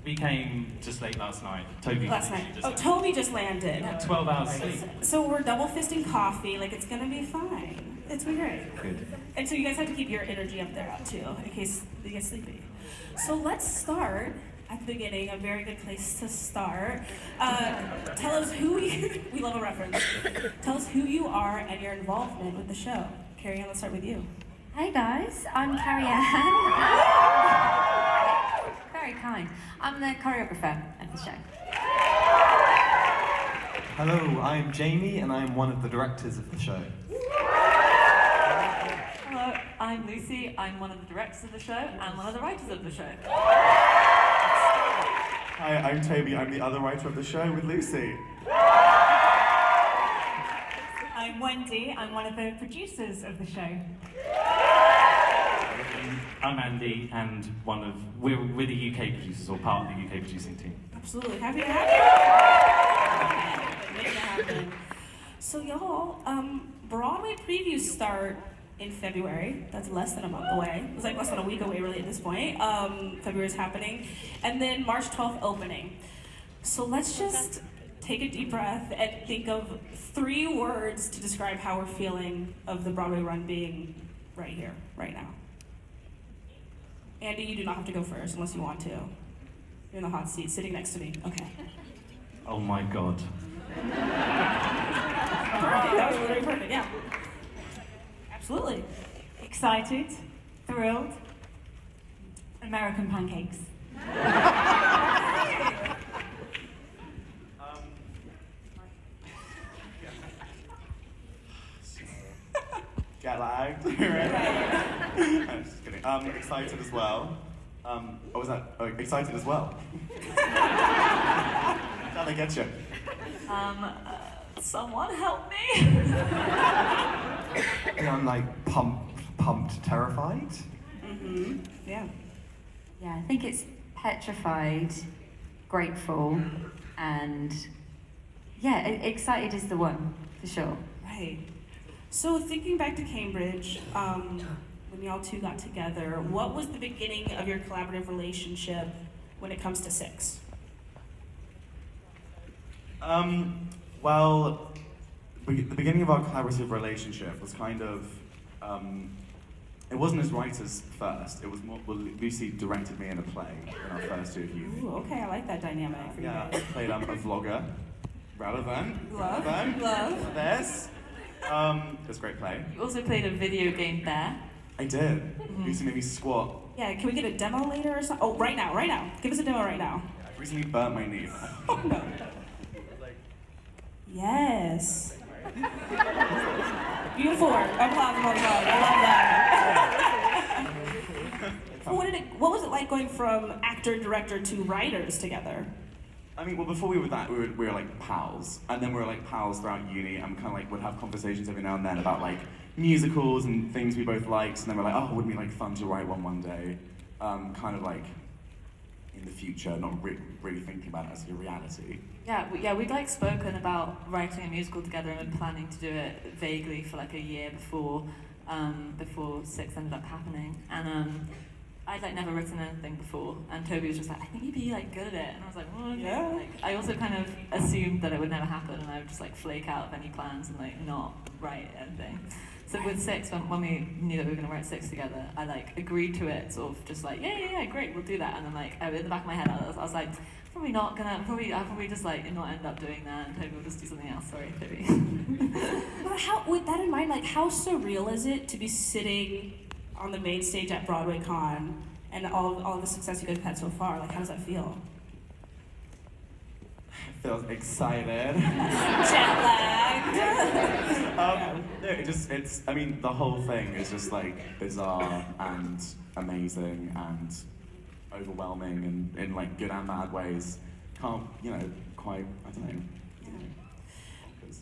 We came just late last night. Toby Last night. just Oh, Toby just landed. Yeah, 12 hours sleep. So we're double fisting coffee. Like, it's gonna be fine. It's been great. Good. And so you guys have to keep your energy up there too, in case you get sleepy. So let's start at the beginning. A very good place to start. Tell us who you. We love a reference. Tell us who you are and your involvement with the show. Carrie-Ann, let's start with you. Hey guys, I'm Carrie-Ann. Very kind. I'm the choreographer of the show. Hello, I'm Jamie and I'm one of the directors of the show. Hello, I'm Lucy. I'm one of the directors of the show and one of the writers of the show. Hi, I'm Toby. I'm the other writer of the show with Lucy. I'm Wendy. I'm one of the producers of the show. I'm Andy, and we're the UK producers, or part of the UK producing team. Absolutely. Happy to have you. Make it happen. So y'all, Broadway previews start in February. That's less than a month away. It's like less than a week away really at this point. February's happening. And then March 12th opening. So let's just take a deep breath and think of 3 words to describe how we're feeling of the Broadway run being right here, right now. Andy, you do not have to go first unless you want to. You're in the hot seat, sitting next to me. Okay. Oh my god. Perfect. That was literally perfect, yeah. Absolutely. Excited, thrilled, American pancakes. Get lagged. I'm just kidding. Excited as well. Excited as well. How'd I get you? Someone help me. I'm like pumped, terrified. Mm-hmm. Yeah. Yeah, I think it's petrified, grateful, and yeah, excited is the one, for sure. Right. So thinking back to Cambridge, when y'all two got together, what was the beginning of your collaborative relationship when it comes to Six? Well, the beginning of our collaborative relationship was kind of, it wasn't as writers first, it was more, well, Lucy directed me in a play in our first year of uni. Ooh, okay, I like that dynamic for you Yeah, I guys. played a vlogger. Relevant. Love, Relevant. love. This. It was a great play. You also played a video game there. I did. Lucy made me squat. Yeah, can we get a demo later or something? Oh, right now. Give us a demo right now. I recently burnt my knee. Oh, no. Yes. Beautiful work. Applause. I love that. So what was it like going from actor, director to writers together? I mean, well, before we were that, we were like pals, and then we were like pals throughout uni, and kind of like would have conversations every now and then about like musicals and things we both liked, and then we're like, oh, wouldn't it be like fun to write one day? Kind of like in the future, not really thinking about it as a reality. Yeah, we'd like spoken about writing a musical together and been planning to do it vaguely for like a year before Six ended up happening. And I'd like never written anything before, and Toby was just like, I think you'd be like good at it, and I was like, well, okay. Yeah. Like, I also kind of assumed that it would never happen, and I would just like flake out of any plans and like not write anything. So with Six, when we knew that we were going to write Six together, I like agreed to it, sort of just like, yeah, great, we'll do that. And then like in the back of my head, I was like, I'll probably just like not end up doing that, and Toby will just do something else. Sorry, Toby. But with that in mind, like how surreal is it to be sitting on the main stage at BroadwayCon and all of the success you guys have had so far? Like, how does that feel? Feels excited. Jet lagged. I mean, the whole thing is just like bizarre and amazing and overwhelming and in like good and bad ways. Can't, quite, I don't know.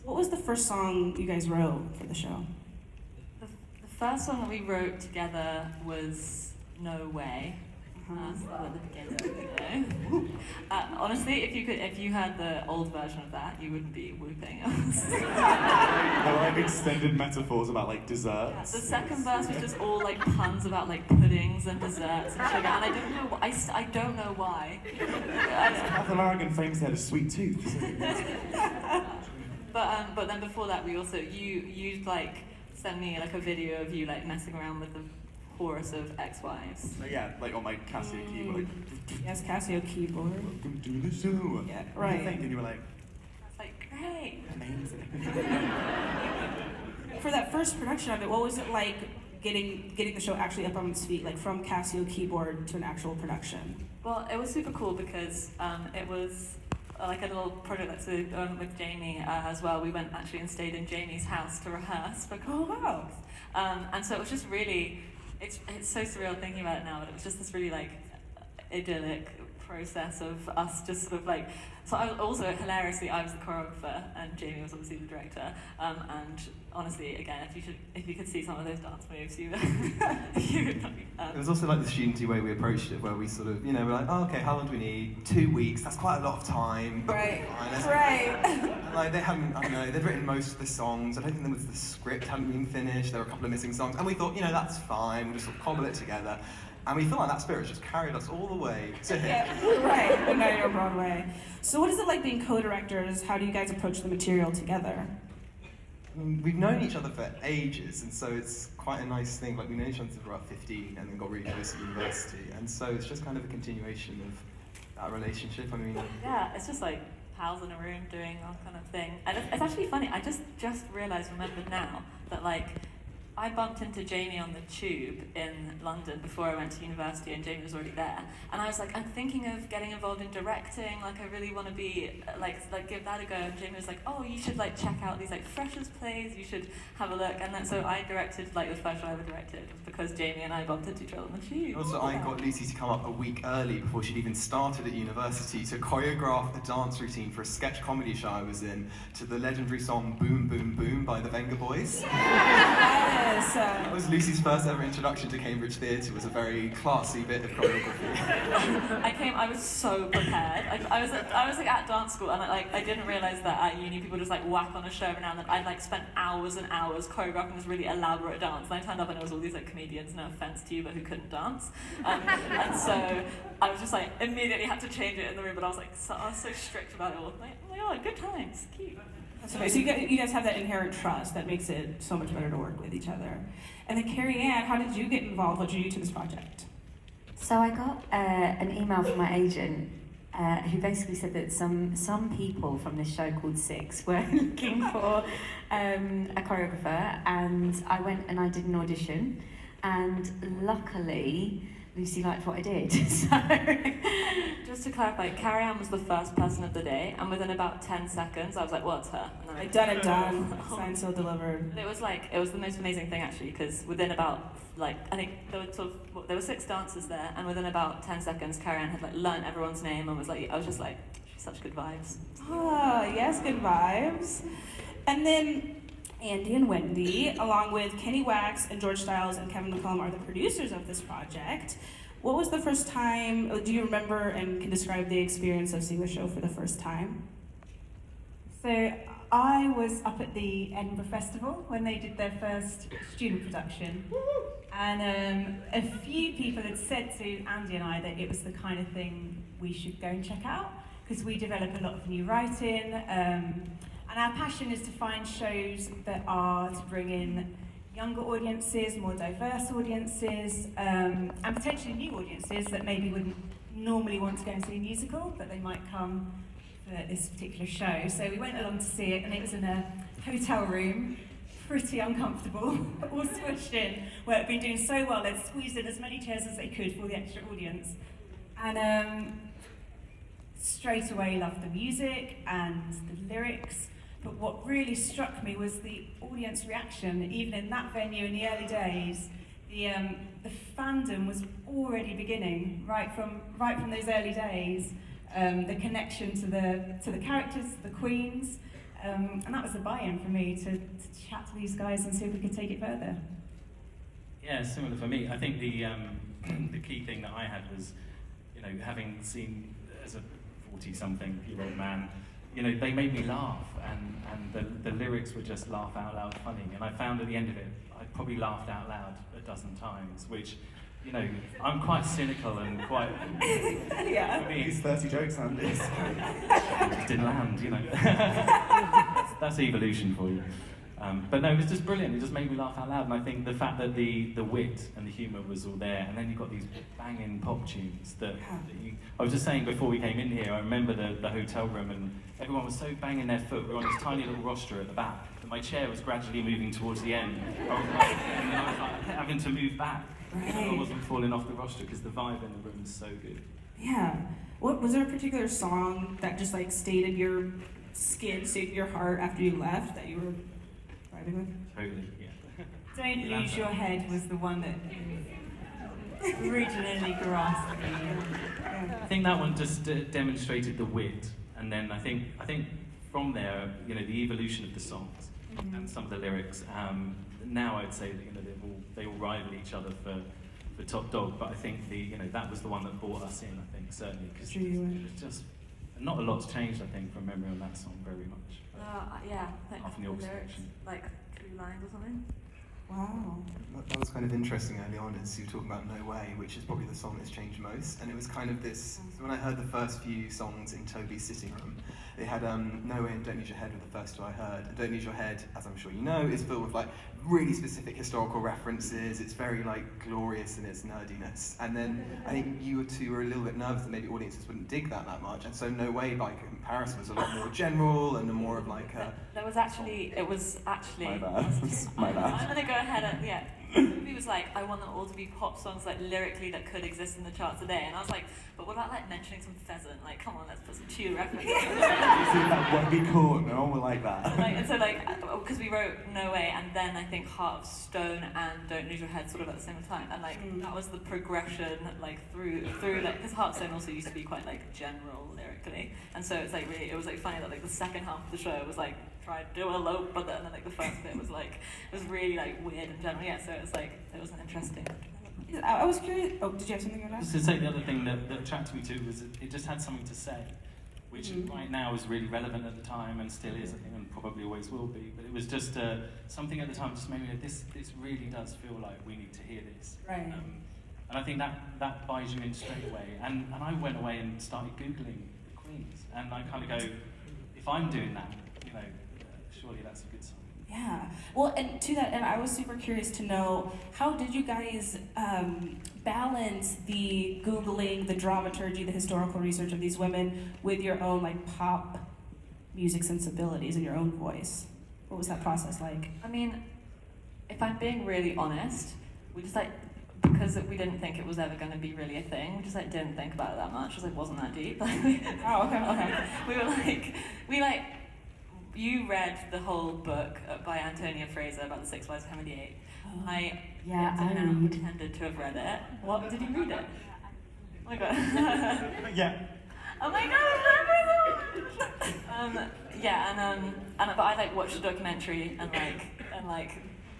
What was the first song you guys wrote for the show? The first song that we wrote together was No Way. So that was at the beginning, Honestly, if you had the old version of that, you wouldn't be whooping us. There were like extended metaphors about like desserts. The second verse was just all like puns about like puddings and desserts and sugar, and I don't know. I don't know why. Catherine Larrigan famously had a sweet tooth. But then before that, we also you like sent me like a video of you like messing around with the chorus of ex-wives. So yeah, like on my Casio keyboard. Yes, Casio keyboard. Welcome to the show. Yeah, What do you right. think? And you were like, It's like great. amazing. For that first production of it, what was it like getting the show actually up on its feet, like from Casio keyboard to an actual production? Well, it was super cool because it was like a little project that's with Jamie as well. We went actually and stayed in Jamie's house to rehearse for a couple of weeks. And so it was just really, it's so surreal thinking about it now, but it was just this really like idyllic process of us just sort of like, so I was also hilariously I was the choreographer and Jamie was obviously the director, and honestly again if you could see some of those dance moves you would not be It was also like the studenty way we approached it, where we sort of, we're like, oh, okay, how long do we need? 2 weeks, that's quite a lot of time. Right, Fine, right. And, like, they hadn't, I don't know, they'd written most of the songs. I don't think there was the script hadn't been finished. There were a couple of missing songs. And we thought, that's fine, we'll just sort of cobble it together. And we feel like that spirit just carried us all the way to here. Yeah, right, and now you're on Broadway. So what is it like being co-directors? How do you guys approach the material together? We've known each other for ages, and so it's quite a nice thing. Like, we know each other for about 15 and then got really close at university. And so it's just kind of a continuation of that relationship. I mean, yeah, it's just like pals in a room doing our kind of thing. And it's actually funny, I just remembered now that like I bumped into Jamie on the tube in London before I went to university, and Jamie was already there. And I was like, I'm thinking of getting involved in directing. Like, I really want to be like give that a go. And Jamie was like, oh, you should like check out these like freshers plays. You should have a look. And then so I directed like the first show I ever directed because Jamie and I bumped into each other on the tube. also, I got Lucy to come up a week early before she'd even started at university to choreograph a dance routine for a sketch comedy show I was in to the legendary song "Boom Boom Boom" by the Venga Boys. Yes. That was Lucy's first ever introduction to Cambridge Theatre. It was a very classy bit of choreography. I was so prepared. I was like at dance school, and I didn't realise that at uni people just like whack on a show every now and then. I'd like spent hours and hours choreographing this really elaborate dance, and I turned up and it was all these like comedians, no offence to you, but who couldn't dance. And so I was just like immediately had to change it in the room, but I was so strict about it all. Like, oh my god, good times, cute. That's okay. So you guys have that inherent trust that makes it so much better to work with each other. And then Carrie-Ann, how did you get involved? What drew you to this project? So I got an email from my agent who basically said that some people from this show called Six were looking for a choreographer, and I went and I did an audition, and luckily Lucy liked what I did. So Just to clarify, Carrie-Ann was the first person of the day, and within about 10 seconds I was like, well, it's her. And then Like, done and done. Signed, sealed, delivered. It was the most amazing thing actually, because within about I think there were 6 dancers there, and within about 10 seconds Carrie-Ann had like learnt everyone's name and was like, I was just like, such good vibes. Ah, yes, good vibes. And then Andy and Wendy, along with Kenny Wax and George Stiles and Kevin McCollum, are the producers of this project. What was the first time, do you remember and can describe the experience of seeing the show for the first time? So I was up at the Edinburgh Festival when they did their first student production, and a few people had said to Andy and I that it was the kind of thing we should go and check out, because we develop a lot of new writing, and our passion is to find shows that are to bring in younger audiences, more diverse audiences, and potentially new audiences that maybe wouldn't normally want to go and see a musical, but they might come for this particular show. So we went along to see it, and it was in a hotel room, pretty uncomfortable, all squished in, where it had been doing so well, they'd squeezed in as many chairs as they could for the extra audience. And straight away loved the music and the lyrics. But what really struck me was the audience reaction. Even in that venue in the early days, the fandom was already beginning right from those early days. The connection to the characters, the queens, and that was the buy-in for me to chat to these guys and see if we could take it further. Yeah, similar for me. I think the key thing that I had was, having seen 40-something-year-old man, you know, they made me laugh, and the lyrics were just laugh out loud funny. And I found at the end of it, I probably laughed out loud a dozen times, which, you know, I'm quite cynical and quite. Yeah. I mean, These 30 jokes, Andy. it just didn't land, you know. That's evolution for you. But no, it was just brilliant. It just made me laugh out loud. And I think the fact that the wit and the humour was all there, and then you've got these banging pop tunes that you, I was just saying before we came in here, I remember the hotel room, and everyone was so banging their foot. We were on this tiny little roster at the back, that my chair was gradually moving towards the end. And then I was like having to move back. Right. I wasn't falling off the roster because the vibe in the room was so good. Yeah. What was there a particular song that just like stayed in your skin, stayed in your heart after you left that you were vibing with? Totally, yeah. Don't Lose Your Head was the one that originally grasped me. I think that one just demonstrated the wit, and then I think from there, you know, the evolution of the songs and some of the lyrics. Now I'd say that, you know, they all rival each other for top dog, but I think that was the one that brought us in. I think certainly because it's just not a lot's changed. I think from memory on that song very much. Yeah, like Often the lyrics, orchestration. like 2 lines or something. Wow. That was kind of interesting early on, as you were talking about No Way, which is probably the song that's changed most. And it was kind of this, so when I heard the first few songs in Toby's sitting room, they had No Way and Don't Use Your Head were the first two I heard. And Don't Use Your Head, as I'm sure you know, is filled with like really specific historical references. It's very like glorious in its nerdiness. And then I think you two were a little bit nervous that maybe audiences wouldn't dig that much. And so No Way, by comparison, was a lot more general and more of like a... It was actually... My bad. My bad. I'm gonna go ahead and, yeah. He was like, I want them all to be pop songs, like, lyrically that could exist in the chart today. And I was like, but what about, like, mentioning some pheasant? Like, come on, let's put some tune references. That won't be cool. No one will like that. And so, because we wrote No Way, and then I think Heart of Stone and Don't Lose Your Head sort of at the same time. And, like, that was the progression, like, through like, because Heart of Stone also used to be quite, like, general lyrically. And so it's, like, really, it was, like, funny that, like, the second half of the show was, like, try to do a lope, but then like the first bit was like, it was really like weird and general, yeah, so it was like, it was an interesting. I was curious, oh, did you have something you wanted to Just to say the other thing that attracted me to it was it just had something to say, which right now is really relevant at the time and still is, I think, and probably always will be, but it was just something at the time just made me go, this really does feel like we need to hear this. Right. And I think that buys you in straight away, and I went away and started Googling the Queens, and I kind of go, if I'm doing that, you know, surely that's a good sign. Yeah. Well, and to that end, I was super curious to know, how did you guys balance the Googling, the dramaturgy, the historical research of these women with your own like pop music sensibilities and your own voice? What was that process like? I mean, if I'm being really honest, we just like, because we didn't think it was ever going to be really a thing, we just like didn't think about it that much, because it wasn't that deep. Oh, okay. We were like, you read the whole book by Antonia Fraser about the 6 Wives of Henry VIII. I pretended to have read it. What? Did you read it? Oh my god. Yeah. Oh my god, but I like watched the documentary and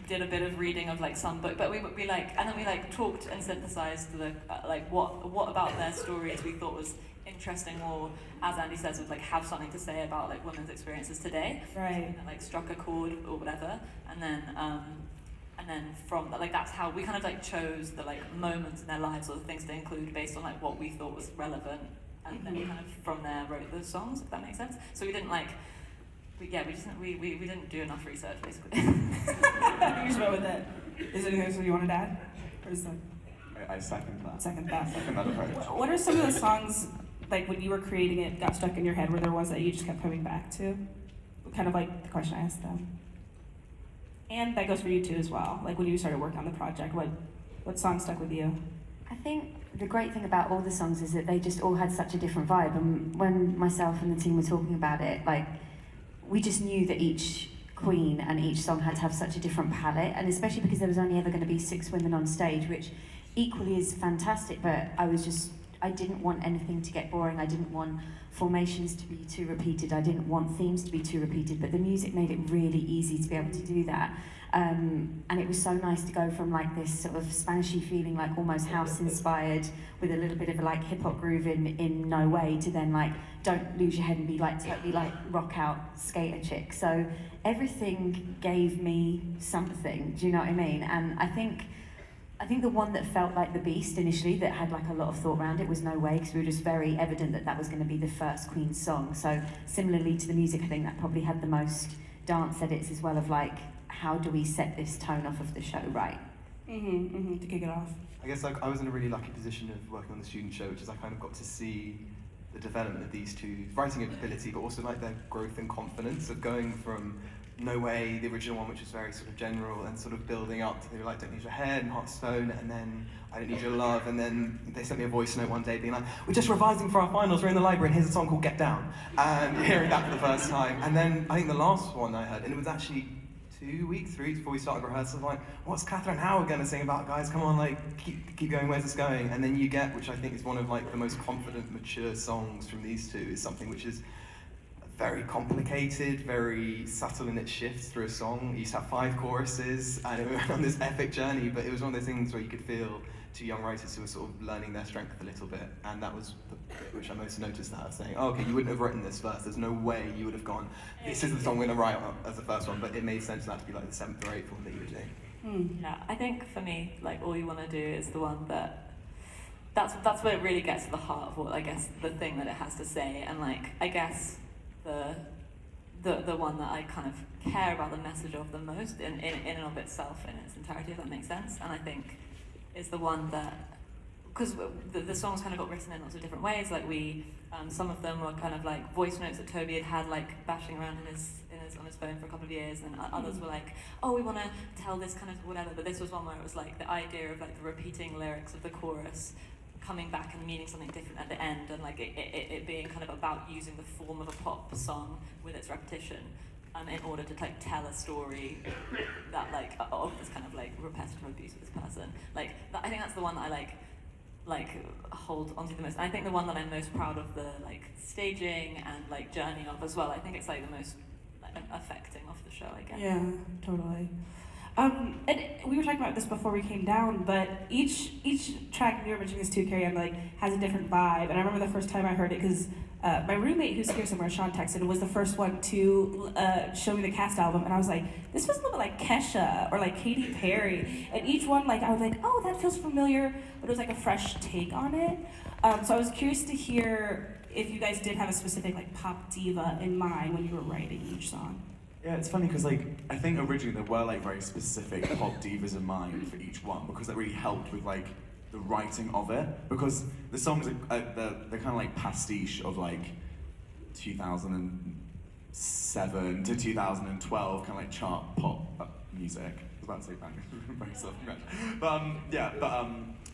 did a bit of reading of like some book, but we talked and synthesized the what about their stories we thought was interesting, or as Andy says, would like have something to say about like women's experiences today, right? And like struck a chord or whatever, and then from that, like that's how we kind of like chose the like moments in their lives or the things to include based on like what we thought was relevant, and then we kind of from there wrote those songs, if that makes sense. So we didn't like. We didn't do enough research, basically. You just went with it. Is there anything else you wanted to add? Or is that... I second that. Second that. Second that approach. What are some of the songs, like when you were creating it, got stuck in your head? Were there ones that you just kept coming back to? Kind of like the question I asked them. And that goes for you too as well. Like when you started working on the project, what song stuck with you? I think the great thing about all the songs is that they just all had such a different vibe. And when myself and the team were talking about it, like, we just knew that each queen and each song had to have such a different palette, and especially because there was only ever going to be 6 women on stage, which equally is fantastic, but I was just I didn't want anything to get boring. I didn't want formations to be too repeated. I didn't want themes to be too repeated, but the music made it really easy to be able to do that. And it was so nice to go from like this sort of Spanishy feeling, like almost house inspired with a little bit of a like hip hop groove in No Way, to then like Don't Lose Your Head and be like totally like rock out skater chick. So everything gave me something, do you know what I mean? And I think the one that felt like the beast initially, that had like a lot of thought around it, was No Way, because we were just very evident that that was going to be the first Queen song. So similarly to the music, I think that probably had the most dance edits as well, of like, how do we set this tone off of the show right? To kick it off. I guess like I was in a really lucky position of working on the student show, which is I kind of got to see the development of these two writing ability, but also like their growth and confidence of going from No Way, the original one, which was very sort of general, and sort of building up to they were like Don't Use Your Head and Hot Stone, and then I Don't Need Your Love, and then they sent me a voice note one day being like, we're just revising for our finals, we're in the library, and here's a song called Get Down, and hearing that for the first time. And then I think the last one I heard, and it was actually 3 weeks before we started rehearsal, like, what's Catherine Howard going to sing about, guys? Come on, like, keep going, where's this going? And then you get, which I think is one of like the most confident, mature songs from these two, is something which is very complicated, very subtle in its shifts through a song. It used to have 5 choruses, and it went on this epic journey, but it was one of those things where you could feel two young writers who were sort of learning their strength a little bit, and that was the bit which I most noticed, that I was saying, oh, okay, you wouldn't have written this first, there's no way you would have gone, this is the song we're going to write as the first one, but it made sense for that to be like the 7th or 8th one that you were doing. Yeah, I think for me, like, All You Want to Do is the one that's where it really gets to the heart of what, I guess, the thing that it has to say, and like, I guess the one that I kind of care about the message of the most in and of itself, in its entirety, if that makes sense. And I think is the one that, because the songs kind of got written in lots of different ways. Like some of them were kind of like voice notes that Toby had like bashing around on his phone for a couple of years, and others were like, oh, we want to tell this kind of whatever. But this was one where it was like the idea of like the repeating lyrics of the chorus coming back and meaning something different at the end, and like it being kind of about using the form of a pop song with its repetition in order to like tell a story that like of this kind of like repetitive abuse of this person. Like I think that's the one that I like hold onto the most. And I think the one that I'm most proud of the like staging and like journey of as well. I think it's like the most like affecting of the show, I guess. Yeah, totally. And we were talking about this before we came down, but each track, you were mentioning this too, Carrie-Ann, like has a different vibe. And I remember the first time I heard it because my roommate, who's here somewhere, Sean Texan, was the first one to show me the cast album, and I was like, this feels a little bit like Kesha or like Katy Perry. And each one, like, I was like, oh, that feels familiar, but it was like a fresh take on it. So I was curious to hear if you guys did have a specific like pop diva in mind when you were writing each song. Yeah, it's funny because like I think originally there were like very specific pop divas in mind for each one, because that really helped with like the writing of it, because the songs are they're kind of like pastiche of like 2007 to 2012 kind of like chart pop music. I was about to say bang, very self-congratulated. But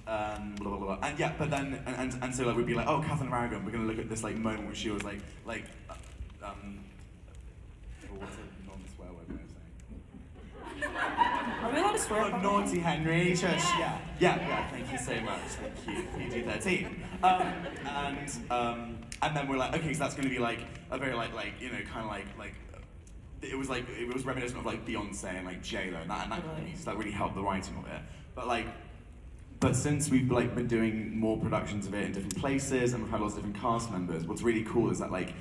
blah, blah, blah. And yeah, but then and so like we'd be like, oh, Catherine Aragon, we're gonna look at this like moment where she was like what's a non-swear word way of saying? Are we allowed to swear? Oh, naughty Henry, shush, yeah, thank you so much, thank you, PG-13. And then we're like, okay, so that's going to be like a very like you know, kind of like it was reminiscent of like Beyonce and like J-Lo, and that really helped the writing of it. But since we've like been doing more productions of it in different places, and we've had lots of different cast members, what's really cool is that like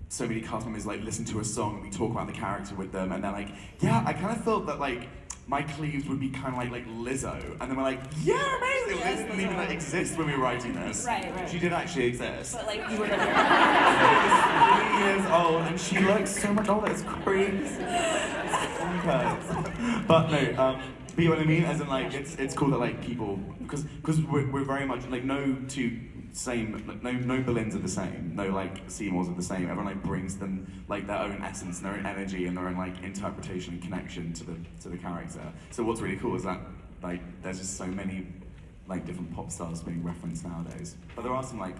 so many cast members like listen to a song and we talk about the character with them, and they're like, yeah, I kind of thought that like my Cleves would be kind of like Lizzo, and then we're like, yeah, amazing. Liz didn't even like exist when we were writing this. Right. She did actually exist. But like you were She was 3 years old, and she looks so much older. It's crazy. It's bonkers. But no, but you know what I mean? As in like it's cool that like people, because we're very much like no two same, like, no Bolins are the same, no like Seymours are the same. Everyone like brings them like their own essence and their own energy and their own like interpretation and connection to the character. So what's really cool is that like there's just so many like different pop stars being referenced nowadays. But there are some like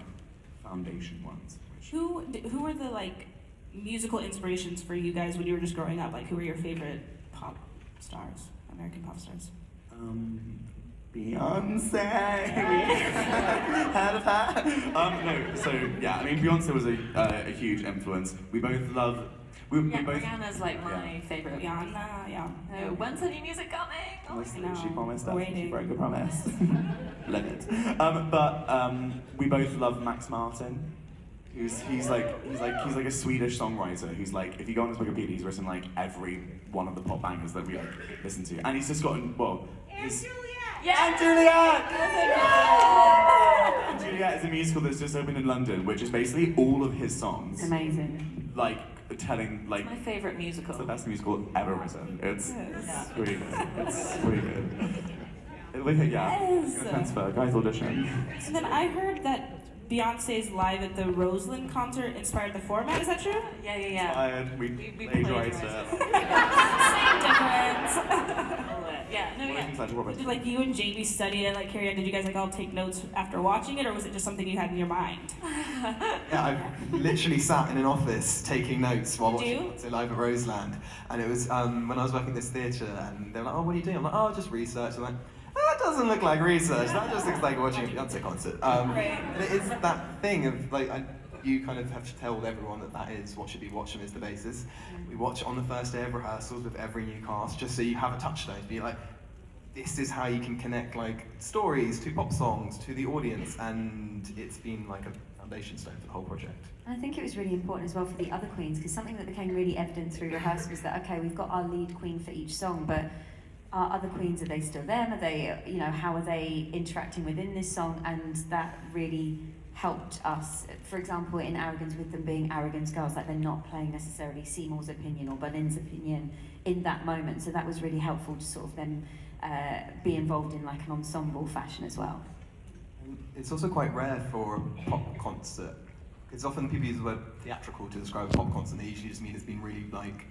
foundation ones. Who were the like musical inspirations for you guys when you were just growing up? Like who were your favorite pop stars, American pop stars? Beyonce. Heard of her? No. So yeah, I mean, Beyonce was a huge influence. We both love. We both. Rihanna's like my favourite. Rihanna, yeah. When's the new music coming? Oh, She promised us. Waiting. She broke a promise. Love it. We both love Max Martin. He's like a Swedish songwriter who's like, if you go on his Wikipedia, he's written like every one of the pop bangers that we like listen to, and he's just gotten Yeah, And Juliet! And Juliet is a musical that's just opened in London, which is basically all of his songs. Amazing. Like telling like. It's my favourite musical. It's the best musical ever written. It's really good. It's really good. Yes. Transfer, guys audition. And then I heard that Beyonce's live at the Roseland concert inspired the format. Is that true? Yeah. We plagiarized it. Same difference. Robert. Did like you and Jamie study it? Like Carrie-Ann, did you guys like all take notes after watching it, or was it just something you had in your mind? Yeah, I literally sat in an office taking notes while watching it live at Roseland. And it was when I was working at this theatre, and they were like, "Oh, what are you doing?" I'm like, "Oh, just research." I'm like, "That doesn't look like research. That just looks like watching a Beyonce concert." Right. But it is that thing of like, you kind of have to tell everyone that is what should be watched and is the basis. We watch it on the first day of rehearsals with every new cast, just so you have a touchstone to be like, this is how you can connect like stories to pop songs to the audience, and it's been like a foundation stone for the whole project. And I think it was really important as well for the other queens, because something that became really evident through rehearsal was that, okay, we've got our lead queen for each song, but our other queens, are they still them? Are they, you know, how are they interacting within this song? And that really helped us, for example, in Arrogance, with them being Arrogance girls, like they're not playing necessarily Seymour's opinion or Berlin's opinion in that moment. So that was really helpful to sort of then be involved in like an ensemble fashion as well. It's also quite rare for a pop concert, because often people use the word theatrical to describe a pop concert, and they usually just mean it's been really like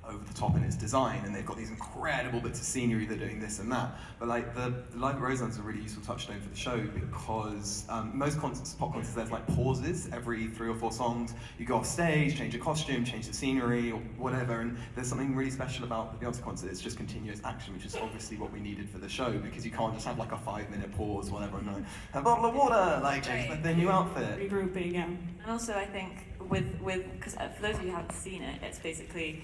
over the top in its design, and they've got these incredible bits of scenery, they're doing this and that. But like the live at Roseland's a really useful touchstone for the show, because most concerts, pop concerts, there's like pauses every 3 or 4 songs. You go off stage, change your costume, change the scenery or whatever, and there's something really special about the Beyonce concert. It's just continuous action, which is obviously what we needed for the show, because you can't just have like a 5-minute pause, whatever, and like, a bottle of water, like change their new outfit. Regrouping, yeah. And also I think with because for those of you who haven't seen it, it's basically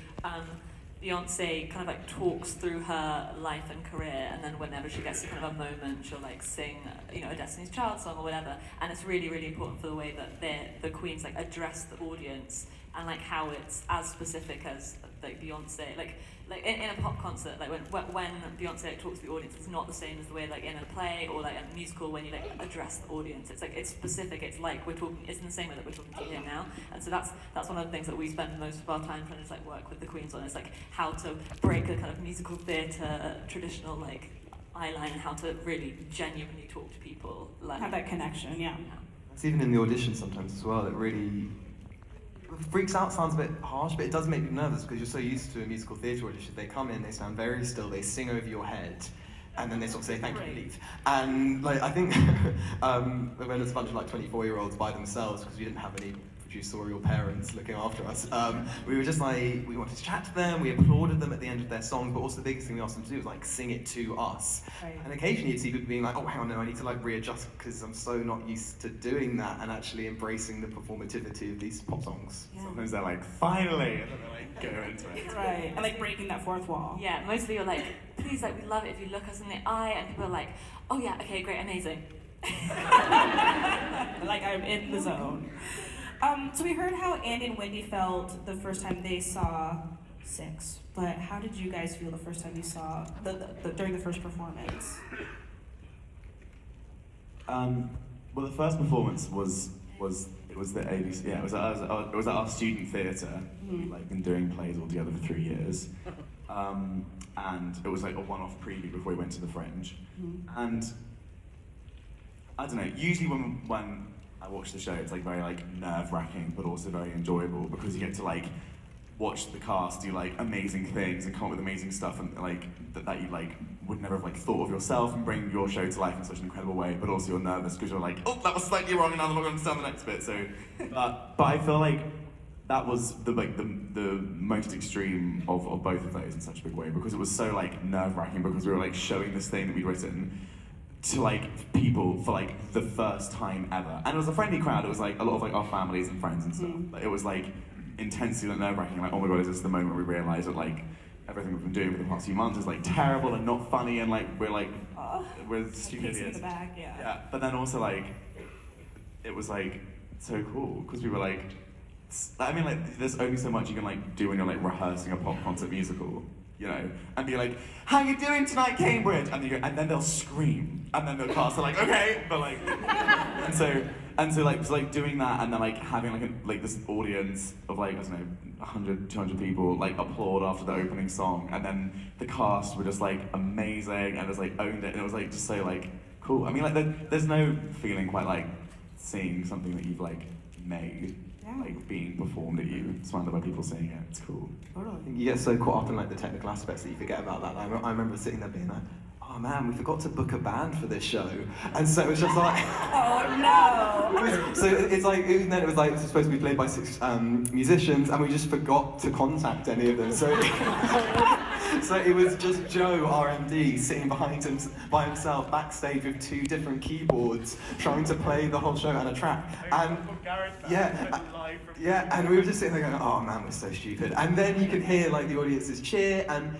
Beyonce kind of like talks through her life and career, and then whenever she gets to kind of a moment, she'll like sing, you know, a Destiny's Child song or whatever. And it's really, really important for the way that the queens like address the audience, and like how it's as specific as like Beyonce, like in a pop concert, like when Beyonce like, talks to the audience, it's not the same as the way like in a play or like a musical when you like address the audience. It's like it's specific. It's like we're talking. It's in the same way that we're talking to you here now. And so that's one of the things that we spend most of our time trying to just, like work with the queens on. Is like how to break a kind of musical theatre traditional like eye line, and how to really genuinely talk to people. Like Have that connection, yeah. It's even in the audition sometimes as well. It really freaks out sounds a bit harsh, but it does make me nervous, because you're so used to a musical theatre audition. They come in, they stand very still, they sing over your head, and then they sort of say thank you and leave. And like I think when there's a bunch of like 24-year-olds by themselves, because we didn't have any producerial parents looking after us, we were just like, we wanted to chat to them, we applauded them at the end of their songs, but also the biggest thing we asked them to do was like sing it to us. Right. And occasionally you'd see people being like, oh hang on, no, I need to like readjust because I'm so not used to doing that, and actually embracing the performativity of these pop songs. Yeah. Sometimes they're like, finally, and then they like go into it. Right, and like breaking that fourth wall. yeah, mostly you're like, please, like we love it if you look us in the eye, and people are like, oh yeah, okay, great, amazing. Like I'm in the zone. So we heard how Andy and Wendy felt the first time they saw Six, but how did you guys feel the first time you saw during the first performance? Well, the first performance was the ABC. Yeah, it was at our student theatre. We'd like been doing plays all together for 3 years, and it was like a one-off preview before we went to the Fringe. And I don't know. Usually when I watch the show, it's like very like nerve-wracking, but also very enjoyable, because you get to like watch the cast do like amazing things and come up with amazing stuff, and like that you like would never have like thought of yourself, and bring your show to life in such an incredible way. But also you're nervous because you're like, oh, that was slightly wrong, and I'm not going to understand the next bit. So, but I feel like that was the most extreme of both of those in such a big way, because it was so like nerve-wracking, because we were like showing this thing that we'd written. to like people for like the first time ever. And it was a friendly crowd. It was like a lot of like our families and friends and stuff. But it was like intensely nerve-wracking. Like, oh my god, is this the moment we realise that like everything we've been doing for the past few months is like terrible and not funny, and like we're stupid idiots. Yeah. But then also like it was like so cool because we were like, I mean, like, there's only so much you can like do when you're like rehearsing a pop concert musical, you know, and be like, "How you doing tonight, Cambridge?" And and then they'll scream, and then the cast are like, "Okay," but like, and so like doing that, and then like having like this audience of like, I don't know, 100, 200 people like applaud after the opening song, and then the cast were just like amazing and just like owned it, and it was like just so like cool. I mean, like there's no feeling quite like seeing something that you've like made. Like being performed at you, surrounded by people seeing it. It's cool. You get so caught up in like the technical aspects that you forget about that. I remember sitting there being like, oh man, we forgot to book a band for this show, and so it was just like, oh no. So it's like it was supposed to be played by 6 musicians, and we just forgot to contact any of them. So it was just Joe, RMD, sitting by himself backstage with 2 different keyboards, trying to play the whole show and a track. And and we were just sitting there going, oh man, we're so stupid. And then you could hear like the audience's cheer, and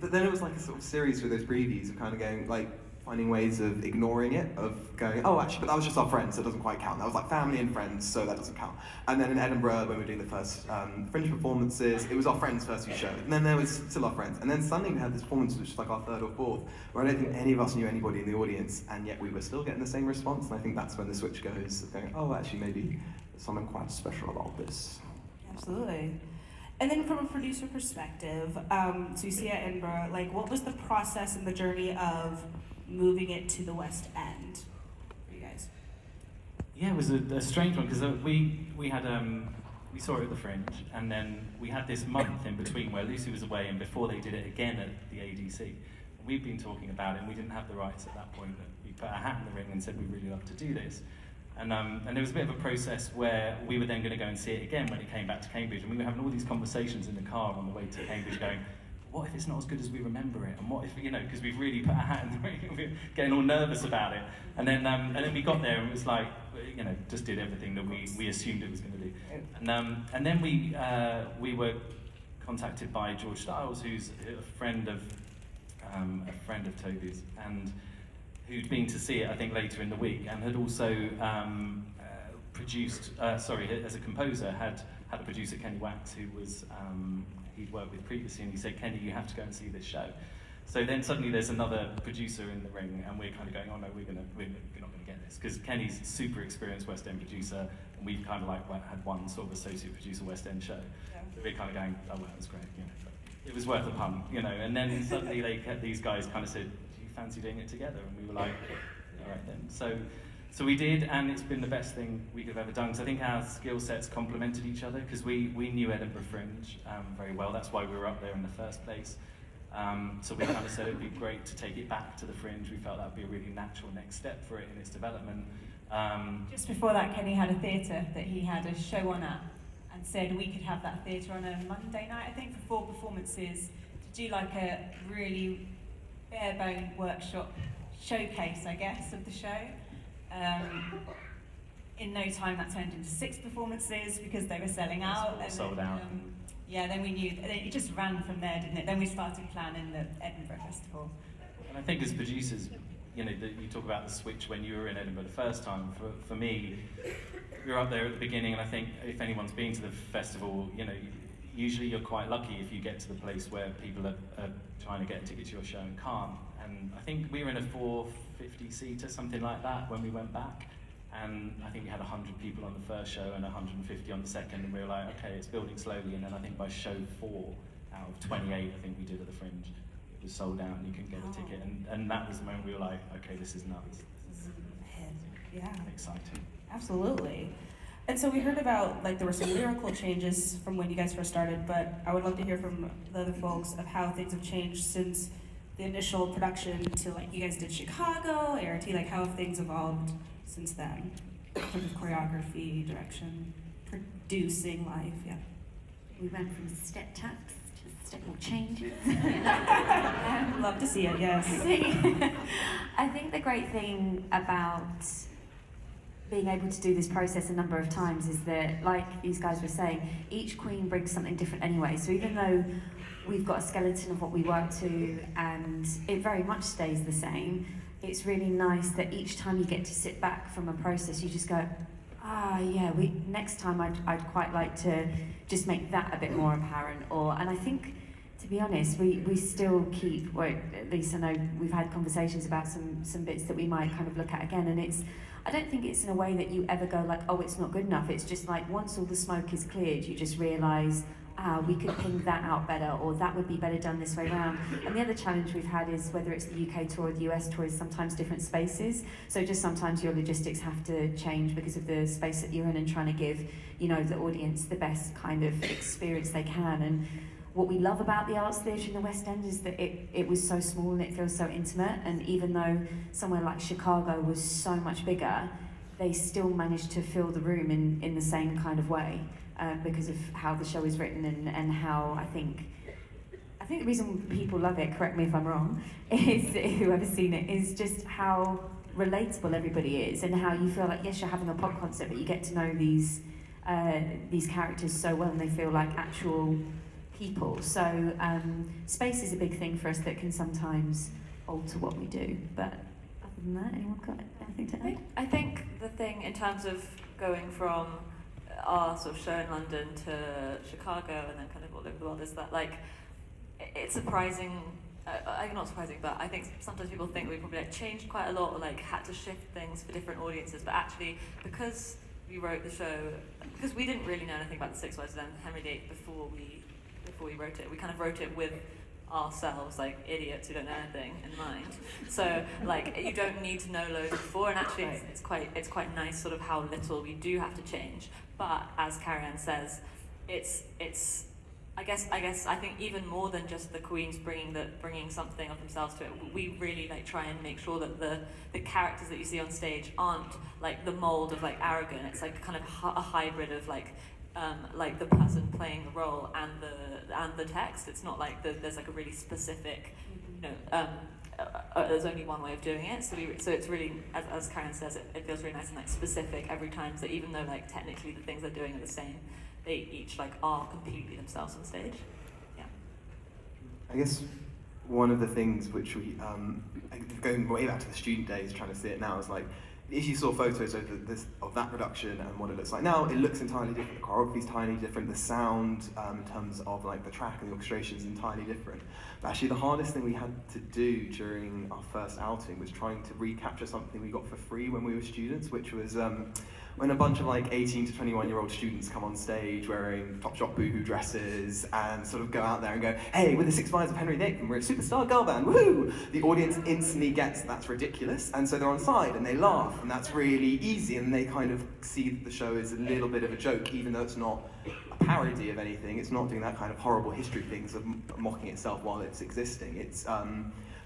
but then it was like a sort of series with those previews of kind of going like finding ways of ignoring it, of going, oh actually, but that was just our friends, so it doesn't quite count. That was like family and friends, so that doesn't count. And then in Edinburgh, when we were doing the first Fringe performances, it was our friends first who showed, and then there was still our friends. And then suddenly we had this performance, which was like our 3rd or 4th, where I don't think any of us knew anybody in the audience, and yet we were still getting the same response. And I think that's when the switch goes, of going, oh actually maybe there's something quite special about this. Absolutely. And then from a producer perspective, so you see at Edinburgh, like what was the process and the journey of moving it to the West End for you guys? Yeah, it was a strange one because we saw it at the Fringe, and then we had this month in between where Lucy was away, and before they did it again at the ADC. We'd been talking about it, and we didn't have the rights at that point. But we put our hat in the ring and said we'd really love to do this. And there was a bit of a process where we were then going to go and see it again when it came back to Cambridge, and we were having all these conversations in the car on the way to Cambridge going, what if it's not as good as we remember it? And what if, you know, because we've really put our hat in the ring, we're getting all nervous about it. And then we got there and it was like, you know, just did everything that we assumed it was going to do. And then we were contacted by George Stiles, who's a friend of Toby's, and who'd been to see it, I think, later in the week, and had also produced, as a composer, had a producer, Kenny Wax, who was, he'd worked with previously, and he said, Kenny, you have to go and see this show. So then suddenly there's another producer in the ring, and we're kind of going, oh no, we're not going to get this, because Kenny's a super experienced West End producer, and we've kind of like had one sort of associate producer West End show. Yeah. So we're kind of going, oh well, it was great, you know, it was worth a punt, you know. And then suddenly these guys kind of said, do you fancy doing it together? And we were like, all right then. So we did, and it's been the best thing we could have ever done, because I think our skill sets complemented each other, because we knew Edinburgh Fringe very well. That's why we were up there in the first place. So we kind of said it would be great to take it back to the Fringe. We felt that would be a really natural next step for it in its development. Just before that, Kenny had a theatre that he had a show on at, and said we could have that theatre on a Monday night, I think, for 4 performances, to do like a really bare-bone workshop showcase, I guess, of the show. In no time that turned into 6 performances because they were selling out. And sold out. Yeah, then we knew, it just ran from there, didn't it? Then we started planning the Edinburgh Festival. And I think as producers, you know, you talk about the switch when you were in Edinburgh the first time. For me, we were up there at the beginning, and I think if anyone's been to the festival, you know, usually you're quite lucky if you get to the place where people are trying to get a ticket to your show and can't. And I think we were in a 450-seater, something like that, when we went back. And I think we had 100 people on the first show and 150 on the second, and we were like, okay, it's building slowly. And then I think by show 4 out of 28, I think we did at the Fringe, it was sold out and you couldn't get a ticket. And that was the moment we were like, okay, this is nuts. This is yeah, exciting. Absolutely. And so we heard about, like, there were some lyrical changes from when you guys first started, but I would love to hear from the other folks of how things have changed since the initial production to, like, you guys did Chicago, ART, like, how have things evolved since then? In terms of choreography, direction, producing life, yeah. We went from step taps step more changes. Love to see it, yes. I think the great thing about being able to do this process a number of times is that, like these guys were saying, each queen brings something different anyway. So even though we've got a skeleton of what we work to and it very much stays the same, it's really nice that each time you get to sit back from a process, you just go, yeah, next time I'd quite like to just make that a bit more apparent. And I think, to be honest, we still keep, well, at least I know we've had conversations about some bits that we might kind of look at again, and I don't think it's in a way that you ever go like, oh, it's not good enough. It's just like, once all the smoke is cleared, you just realise, we could ping that out better, or that would be better done this way around. And the other challenge we've had is whether it's the UK tour or the US tour is sometimes different spaces. So just sometimes your logistics have to change because of the space that you're in and trying to give, the audience the best kind of experience they can. And what we love about the Arts Theatre in the West End is that it was so small and it feels so intimate. And even though somewhere like Chicago was so much bigger, they still managed to fill the room in the same kind of way. Because of how the show is written and how I think the reason people love it, correct me if I'm wrong, is whoever's seen it, is just how relatable everybody is and how you feel like, yes, you're having a pop concert, but you get to know these characters so well and they feel like actual people. So space is a big thing for us that can sometimes alter what we do. But other than that, anyone got anything to add? I think the thing in terms of going from our sort of show in London to Chicago and then kind of all over the world is that, like, it's surprising, not surprising, but I think sometimes people think we probably changed quite a lot or had to shift things for different audiences, but actually because we wrote the show, because we didn't really know anything about the Six Wives of Henry VIII before we wrote it, we kind of wrote it with ourselves, like idiots who don't know anything, in mind. So you don't need to know loads before, and actually it's quite nice sort of how little we do have to change. But as Carrie-Ann says, it's I think even more than just the queens bringing something of themselves to it. We really try and make sure that the characters that you see on stage aren't the mold of arrogant. It's kind of a hybrid of the person playing the role and the text. It's not there's a really specific, there's only one way of doing it. So it's really, as Karen says, it feels really nice and specific every time. So even though technically the things they're doing are the same, they each are completely themselves on stage. Yeah. I guess one of the things which we, going way back to the student days, trying to see it now, is if you saw photos of that production and what it looks like now, it looks entirely different. The choreography is entirely different. The sound, in terms of the track and the orchestration, is entirely different. But actually, the hardest thing we had to do during our first outing was trying to recapture something we got for free when we were students, which was when a bunch of 18 to 21-year-old students come on stage wearing Topshop boohoo dresses and sort of go out there and go, hey, we're the Six Wives of Henry VIII and we're a superstar girl band, woohoo! The audience instantly gets that's ridiculous, and so they're on side and they laugh, and that's really easy, and they kind of see that the show is a little bit of a joke, even though it's not a parody of anything. It's not doing that kind of horrible history things of mocking itself while it's existing. It's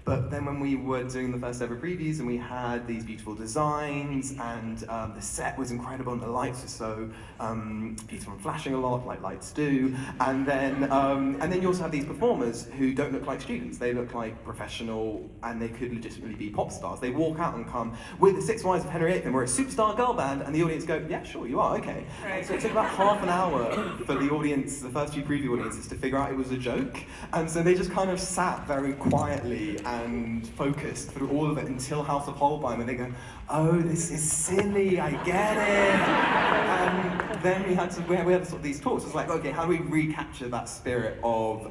but then when we were doing the first ever previews and we had these beautiful designs and the set was incredible and the lights were so beautiful and flashing a lot, like lights do, and then you also have these performers who don't look like students. They look like professional and they could legitimately be pop stars. They walk out and come, we're the Six Wives of Henry VIII and we're a superstar girl band, and the audience go, yeah, sure, you are, okay. Right. So it took about half an hour for the audience, the first few preview audiences, to figure out it was a joke, and so they just kind of sat very quietly and focused through all of it until House of Holbein, and they go, oh, this is silly, I get it. And then we had sort of these talks. It's okay, how do we recapture that spirit of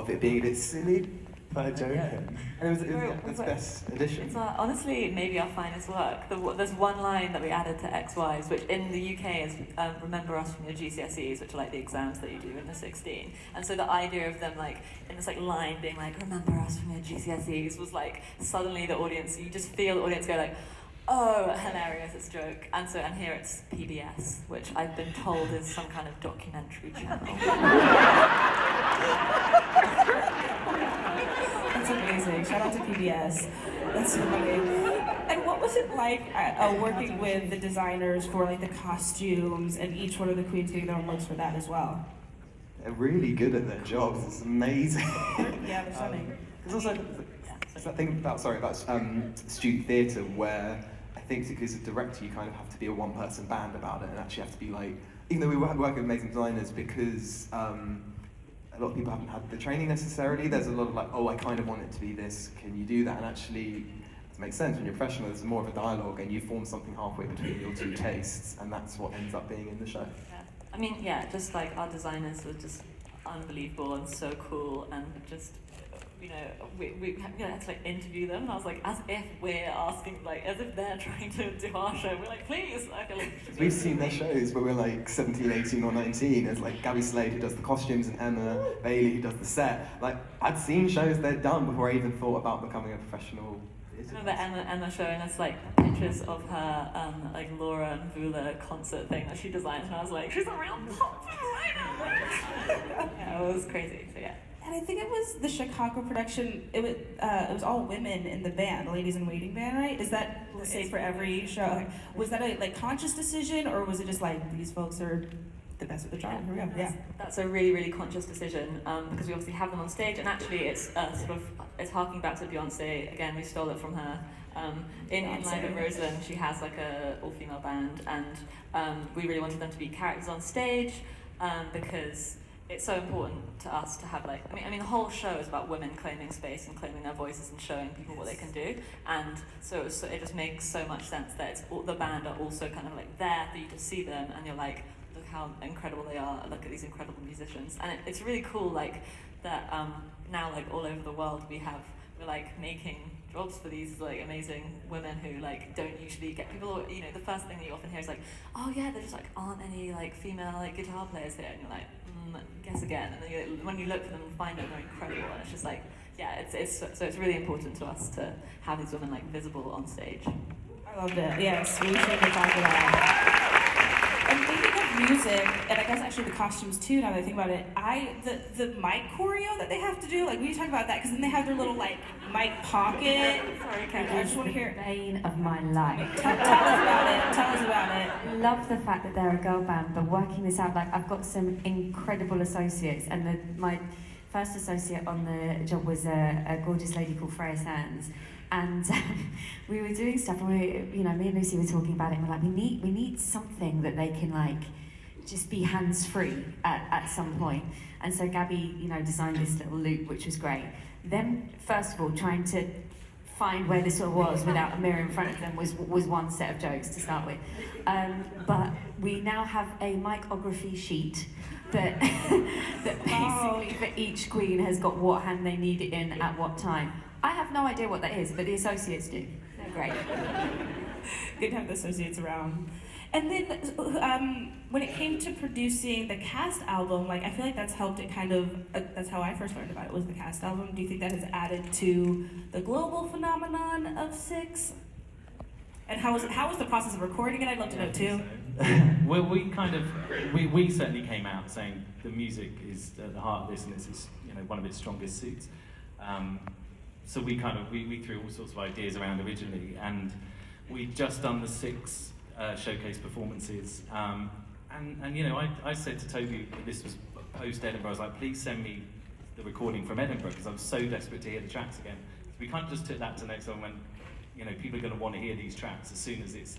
it being a bit silly but joking? And it was the best addition. It's honestly maybe our finest work. There's one line that we added to Ex-Wives, which in the UK is remember us from your GCSEs, which are the exams that you do in the 16. And so the idea of them in this line being remember us from your GCSEs was suddenly the audience, you just feel the audience go oh, hilarious, it's a joke. And here it's PBS, which I've been told is some kind of documentary channel. That's amazing. Shout out to PBS. That's so funny. And what was it like working with the designers for the costumes and each one of the queens getting their own looks for that as well? They're really good at their jobs. It's amazing. Yeah, they're stunning. There's also there's that thing about student theatre where I think particularly as a director you kind of have to be a one-person band about it and actually have to be like, even though we work with amazing designers, because a lot of people haven't had the training necessarily, there's a lot of like, oh, I kind of want it to be this, can you do that? And actually, it makes sense when you're professional, there's more of a dialogue and you form something halfway between your two tastes, and that's what ends up being in the show. Yeah. I mean, yeah, just like our designers were just unbelievable and so cool, and just, you know, we had to like interview them, and I was like, as if we're asking, like, as if they're trying to do our show. We're like, please. I feel like we've seen their shows where we're like 17, 18 or 19. There's like Gabby Slade who does the costumes and Emma Bailey who does the set. Like, I'd seen shows they'd done before I even thought about becoming a professional. I remember Emma showing us like pictures of her like Laura and Vula concert thing that she designed, and I was like, she's a real pop designer. Yeah, it was crazy. So yeah. And I think it was the Chicago production. It was all women in the band, the ladies in waiting band, right? Is that the same for every show? Like, was that a like conscious decision, or was it just like these folks are the best at the job? Here we go. Yeah. That's a really, really conscious decision because we obviously have them on stage, and actually it's it's harking back to Beyonce again. We stole it from her. In Live at Roseland, she has like a all-female band, and we really wanted them to be characters on stage because it's so important to us to have like, I mean the whole show is about women claiming space and claiming their voices and showing people what they can do, and so it just makes so much sense that it's the band are also kind of like there for you to see them, and you're like, look how incredible they are, look at these incredible musicians, and it's really cool like that now like all over the world we're like making jobs for these like amazing women who like don't usually get people, you know, the first thing that you often hear is like, oh yeah, there just like aren't any like female like guitar players here, and you're like, guess again, and then when you look for them and find them, they're incredible, and it's just like, yeah, it's really important to us to have these women like visible on stage. I loved it. Yes, we should have talked about it. And thinking of music, and I guess actually the costumes too, now that I think about it, the mic choreo that they have to do, like we talk about that, because then they have their little like mic pocket. Sorry, Karen, I just want to hear it. Bane of my life. Tell us about it. Tell us about it. Love the fact that they're a girl band, but working this out, like I've got some incredible associates, and my first associate on the job was a gorgeous lady called Freya Sands. And we were doing stuff, and me and Lucy were talking about it, and we're like, we need something that they can like just be hands-free at some point. And so Gabby, designed this little loop, which was great. Then, first of all, trying to find where this all was without a mirror in front of them was one set of jokes to start with. But we now have a micography sheet that basically for each queen has got what hand they need it in at what time. I have no idea what that is, but the associates do. They're great. Good to have the associates around. And then when it came to producing the cast album, like I feel like that's helped it kind of, that's how I first learned about it, was the cast album. Do you think that has added to the global phenomenon of Six? And how was the process of recording it? I'd love to know too. Well, we certainly came out saying the music is at the heart of this, and it's one of its strongest suits. So we threw all sorts of ideas around originally, and we'd just done the Six showcase performances, and I said to Toby, this was post Edinburgh, I was like, please send me the recording from Edinburgh, because I'm so desperate to hear the tracks again. So we kind of just took that to the next one, when people are going to want to hear these tracks as soon as it's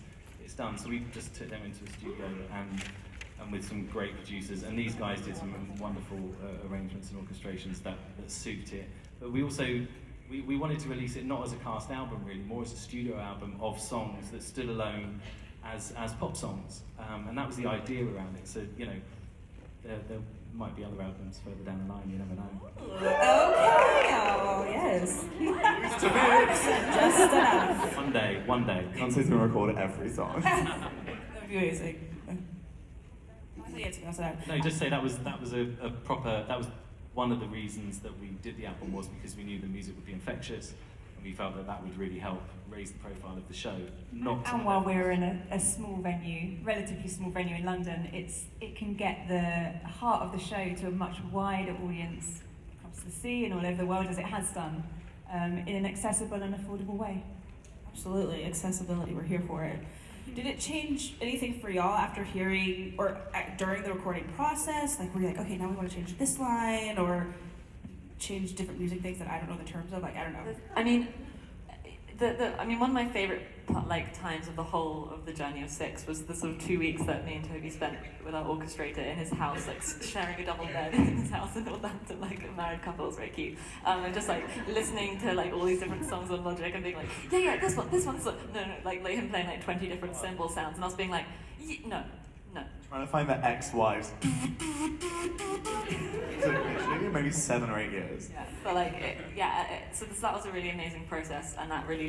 done. So we just took them into a studio and with some great producers, and these guys did some wonderful arrangements and orchestrations that suit it. But we also we wanted to release it not as a cast album, really, more as a studio album of songs that stood alone as pop songs, and that was the idea around it. So there might be other albums further down the line. You never know. Okay. Oh yes. Just enough. One day. Beyonce's gonna record every song. That'd be amazing. No, just say that was a proper. That was one of the reasons that we did the album, was because we knew the music would be infectious, and we felt that would really help raise the profile of the show. And while we're in a small venue, relatively small venue in London, it can get the heart of the show to a much wider audience across the sea and all over the world, as it has done, in an accessible and affordable way. Absolutely, accessibility. We're here for it. Did it change anything for y'all after hearing, or during the recording process? Like, were you like, okay, now we want to change this line, or change different music things that I don't know the terms of? Like, I don't know. I mean, one of my favorite times of the whole of the journey of Six was the sort of 2 weeks that me and Toby spent with our orchestrator in his house, like sharing a double bed in his house in Northampton, like a married couple. It was very cute. And just like listening to like all these different songs on Logic and being like, yeah, this one, no, like him playing like 20 different cymbal sounds, and I was being like, no. Trying to find the ex-wives. Literally maybe 7 or 8 years. Yeah, but like, so that was a really amazing process, and that really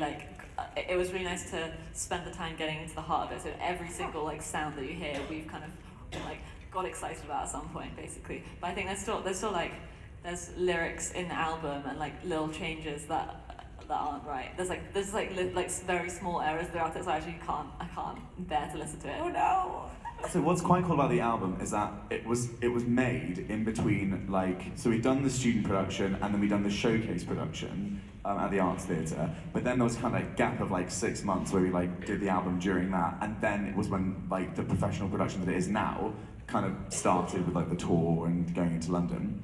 it was really nice to spend the time getting into the heart of it. So every single like sound that you hear, we've kind of like got excited about at some point, basically. But I think there's lyrics in the album and like little changes that aren't right. There's very small errors throughout it, so I can't bear to listen to it. Oh no. So what's quite cool about the album is that it was made in between, so we'd done the student production and then we'd done the showcase production at the Arts Theatre, but then there was kind of a gap of 6 months where we did the album during that, and then it was when the professional production that it is now kind of started with the tour and going into London.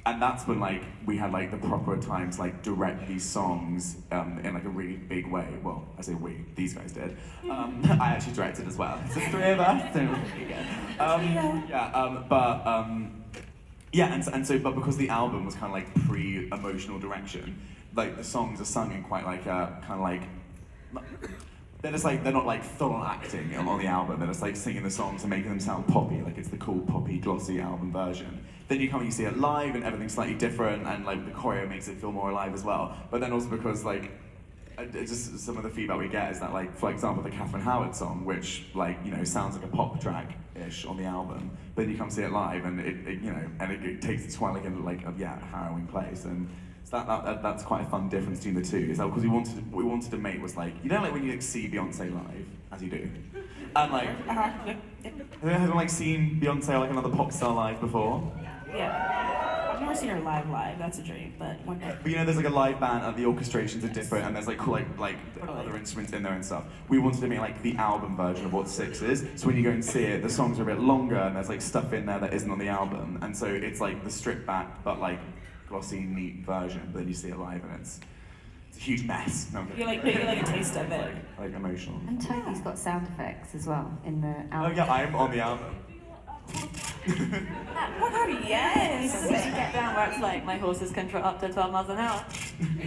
And that's when we had the proper time to direct these songs in a really big way. Well, I say we, these guys did. I actually directed as well. It's the 3 of us, so it was pretty good. But because the album was kind of pre-emotional direction, the songs are sung in quite they're just they're not full on acting on the album. They're just singing the songs and making them sound poppy, it's the cool poppy glossy album version. Then you come and you see it live and everything's slightly different, and the choreo makes it feel more alive as well. But then also because just some of the feedback we get is that for example the Catherine Howard song, which sounds like a pop track ish on the album, but then you come see it live and it takes its while in a harrowing place. And so that's quite a fun difference between the two. Is that because what we wanted to make was when you see Beyonce live, as you do, and have anyone seen Beyonce or another pop star live before? Yeah. I've never seen her live. That's a dream, but one day. But there's a live band and the orchestrations are different, and there's cool other instruments in there and stuff. We wanted to make the album version of what Six is. So when you go and see it, the songs are a bit longer and there's stuff in there that isn't on the album, and so it's the stripped back but glossy, neat version. But then you see it live and it's a huge mess. No, you like a taste of it. Emotional. And Toby's got sound effects as well in the album. Oh yeah, I'm on the album. Oh my god, yes! So when you get down where it's my horses can trot up to 12 miles an hour. I'm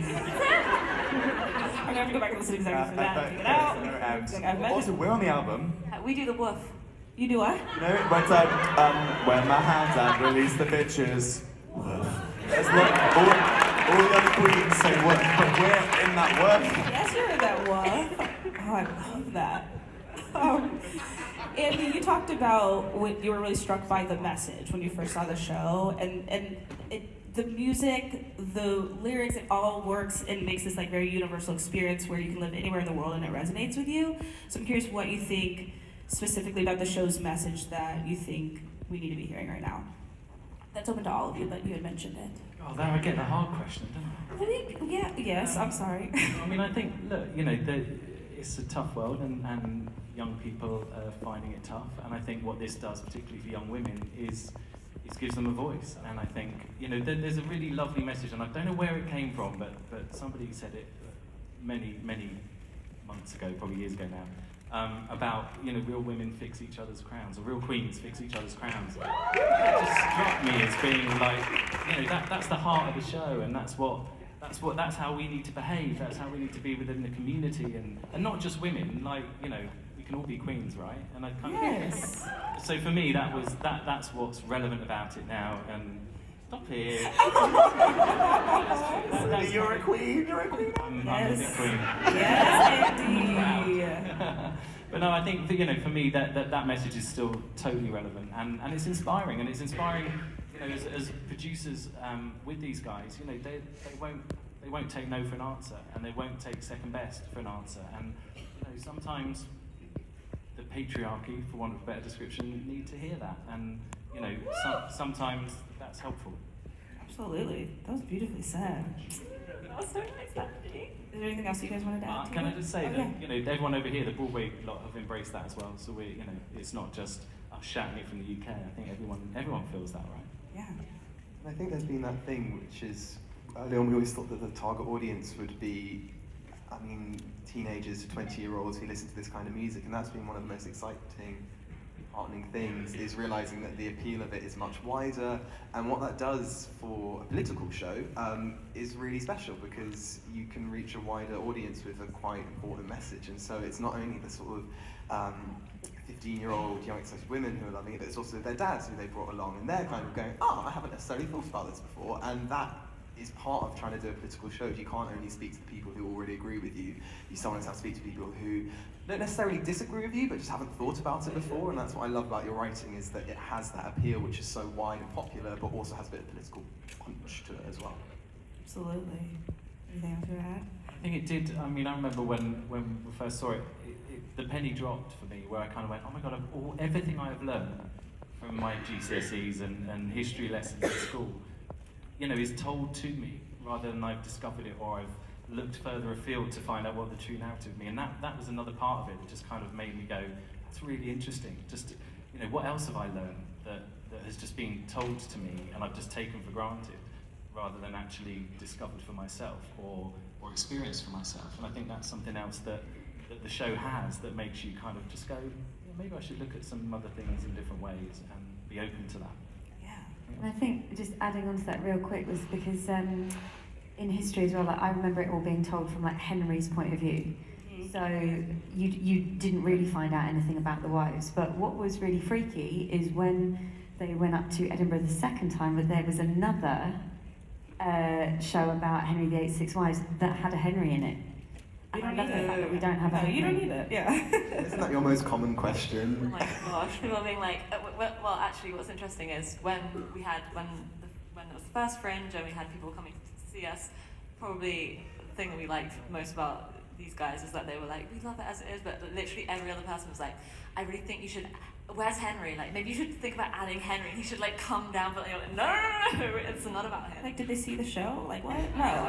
gonna have to go back and listen exactly for that. Take it out. Also, we're on the album. We do the woof. You do what? But when my hands out, release the bitches. It's all the other queens say woof, but we're in that woof. Yes, you're in that woof. Oh, I love that. Andy, you talked about when you were really struck by the message when you first saw the show, and the music, the lyrics, it all works and makes this very universal experience where you can live anywhere in the world and it resonates with you. So I'm curious what you think specifically about the show's message that you think we need to be hearing right now. That's open to all of you, but you had mentioned it. Oh, there I get the hard question, don't I? I think, yes, I'm sorry. I think, look, it's a tough world, and young people are finding it tough. And I think what this does, particularly for young women, is gives them a voice. And I think, there's a really lovely message, and I don't know where it came from, but somebody said it many months ago, probably years ago now, about real women fix each other's crowns, or real queens fix each other's crowns. It just struck me as being that's the heart of the show, and that's how we need to behave. That's how we need to be within the community, and not just women. We can all be queens, right? And I kind yes. of so for me that's what's relevant about it now. And stop here. You're a queen. You're a queen. I'm a big queen. Yes, indeed. But no, I think for me that message is still totally relevant, and it's inspiring, as producers with these guys, they won't take no for an answer, and they won't take second best for an answer, and sometimes the patriarchy, for want of a better description, need to hear that, and sometimes that's helpful. Absolutely, that was beautifully said. That was so nice, Andy. there anything else you guys wanted to add? Can I just say that, yeah. you know, everyone over here, the Broadway lot have embraced that as well. So we, you know, it's not just us shouting it from the UK. I think everyone feels that, right? Yeah. And I think there's been that thing which is, early on we always thought that the target audience would be, I mean, teenagers to 20-year-olds who listen to this kind of music, and that's been one of the most exciting, heartening things, is realizing that the appeal of it is much wider, and what that does for a political show is really special, because you can reach a wider audience with a quite important message. And so it's not only the sort of 15-year-old young excited women who are loving it, but it's also their dads who they brought along, and they're kind of going, oh, I haven't necessarily thought about this before, and that is part of trying to do a political show. You can't only speak to the people who already agree with you. You sometimes have to speak to people who don't necessarily disagree with you, but just haven't thought about it before. And that's what I love about your writing, is that it has that appeal, which is so wide and popular, but also has a bit of political punch to it as well. Absolutely. Anything else you would add? I think it did. I mean, I remember when we first saw it, the penny dropped for me, where I kind of went, oh my God, everything I have learned from my GCSEs and history lessons at school, you know, is told to me, rather than I've discovered it or I've looked further afield to find out what the true narrative me. And that was another part of it that just kind of made me go, that's really interesting. Just, you know, what else have I learned that has just been told to me and I've just taken for granted, rather than actually discovered for myself or experienced for myself. And I think that's something else that the show has, that makes you kind of just go, yeah, maybe I should look at some other things in different ways and be open to that. And I think, just adding on to that real quick, was because in history as well, like, I remember it all being told from like Henry's point of view. So you didn't really find out anything about the wives. But what was really freaky is when they went up to Edinburgh the second time, but there was another show about Henry VIII's 6 wives that had a Henry in it. And I love the fact that we don't have a Henry. You don't need it, yeah. Isn't that your most common question? Oh my gosh, people being like, well, actually, what's interesting is when it was the first Fringe and we had people coming to see us, probably the thing that we liked most about these guys is that they were like, we love it as it is, but literally every other person was like, I really think you should, where's Henry? Like, maybe you should think about adding Henry. He should like come down, but you're like, no, it's not about him. Like, did they see the show? Like, what? No.